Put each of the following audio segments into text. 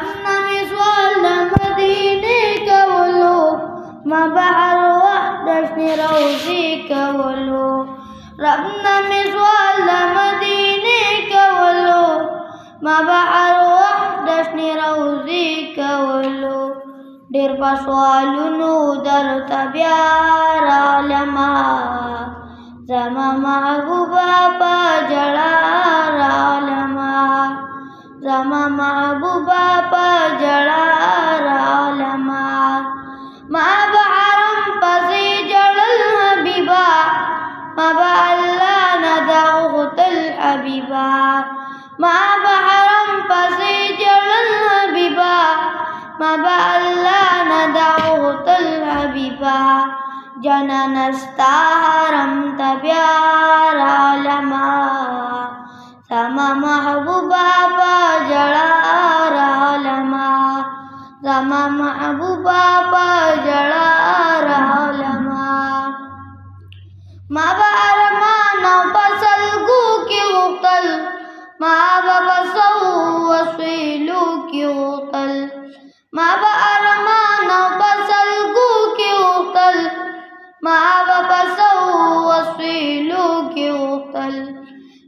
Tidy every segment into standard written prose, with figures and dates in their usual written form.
ربنا مثوال مدینے کولو ما بحر وحدشن روزی کولو ربنا مثوال مدینے کولو ما بحر وحدشن روزی کولو ډیر په سوالونو درته بیا رالما زما محبوبه په ژړا رالما زما محبوبه په ژړا رالما ما به حرم پسې ژړل حبیبا ما به الله نه دا غوښتل حبیبا ما به حرم پسې ژړل حبیبا ما به الله نه دا غوښتل حبیبا جنان ستا حرم ته بیا رالما زما محبوبه په ژړا رالما زما محبوبه په ژړا رالما ما به ارمان او په سلګو کې غوښتل ما به په سو وسیلو کې غوښتل ما به ارمان او په سلګو کې غوښتل ما به په سو وسیلو کې غوښتل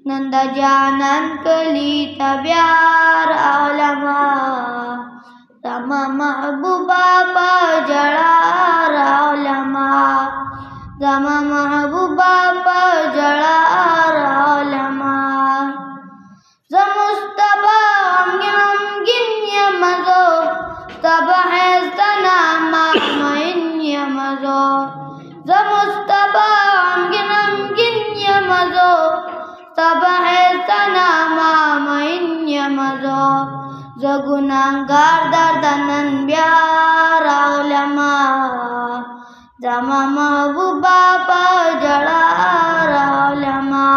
نن د جانان کلی ته بیا رالما زما محبوبه په ژړا رالما زما محبوبه په ژړا رالما زه مصطفی غمګین یم زه ستا په ښایسته نامه مین یم زه زه مصطفی غمګین یم زه ستا په ښایسته نامه مین یم زه زه ګناهګار درته نن بیا راغلمه زما محبوبه په ژړا راغلمه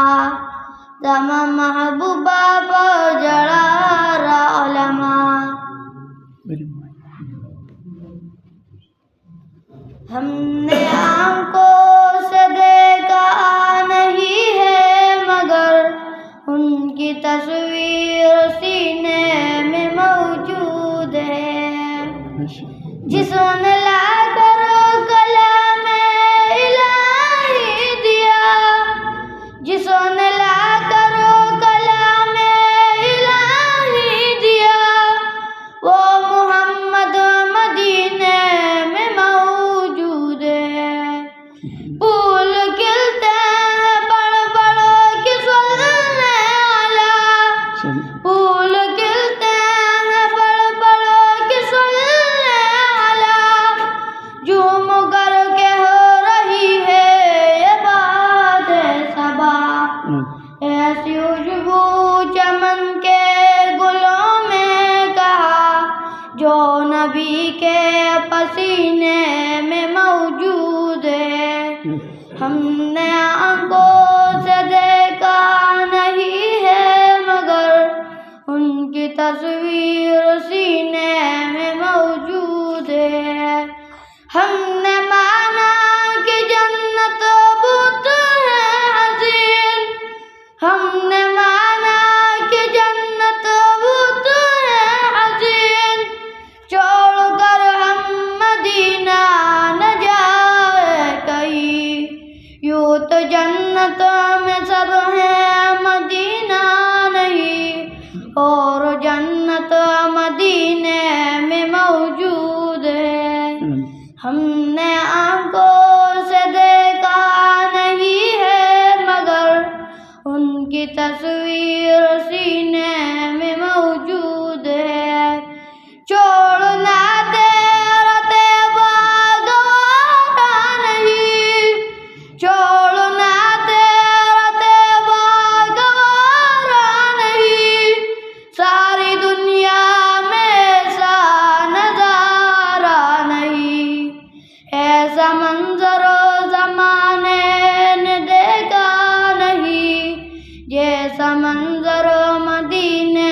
زما محبوبه په ژړا راغلمه ہم نے آنکھوں سے دیکھا نہیں ہے مگر ان کی تصویر سینے میں موجود ہے جسوں نے لا کر کلام الہی دیا جسوں نے لا کر کلام الہی دیا وہ محمد مدینے میں موجود ہے پھول کھلتے ہیں بڑھ بڑھ کے صلی علی پھول کھلتے ہیں بڑھ بڑھ کے صلی علی جھوم کر کے ہو رہی ہے یہ بات صبا ایسی خوشبو چمن کے گلوں میں کہا جو نبی کے پسینے میں موجود ہے ہم نے آنکھوں سے دیکھا نہیں ہے مگر ان کی تصویر سینے میں موجود ہے ہم نے مانا کہ جنت بت ہے حسین ہم نے مانا کہ جنت بت ہے حسین چھوڑ کر ہم مدینہ نہ جائے کہیں یوں تو جنت میں سب ہیں مدینہ نہیں اور جنت مدینے میں موجود ہے ہم نے آنکھوں سے دیکھا نہیں ہے مگر ان کی تصویر سینے میں موجود ہے چھوڑنا تیرا تیبہ گوارا نہیں چھوڑنا تیرا تیبہ گوارا نہیں ساری دنیا میں ایسا نظارہ نہیں ایسا منظر زمانے نے دیکھا نہیں جیسا منظر مدینے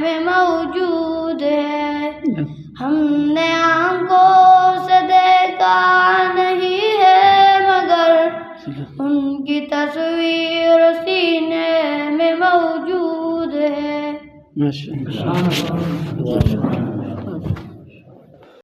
میں موجود ہے ہم نے آنکھوں سے دیکھا نہیں ہے مگر ان کی تصویر سینے میں موجود ہے.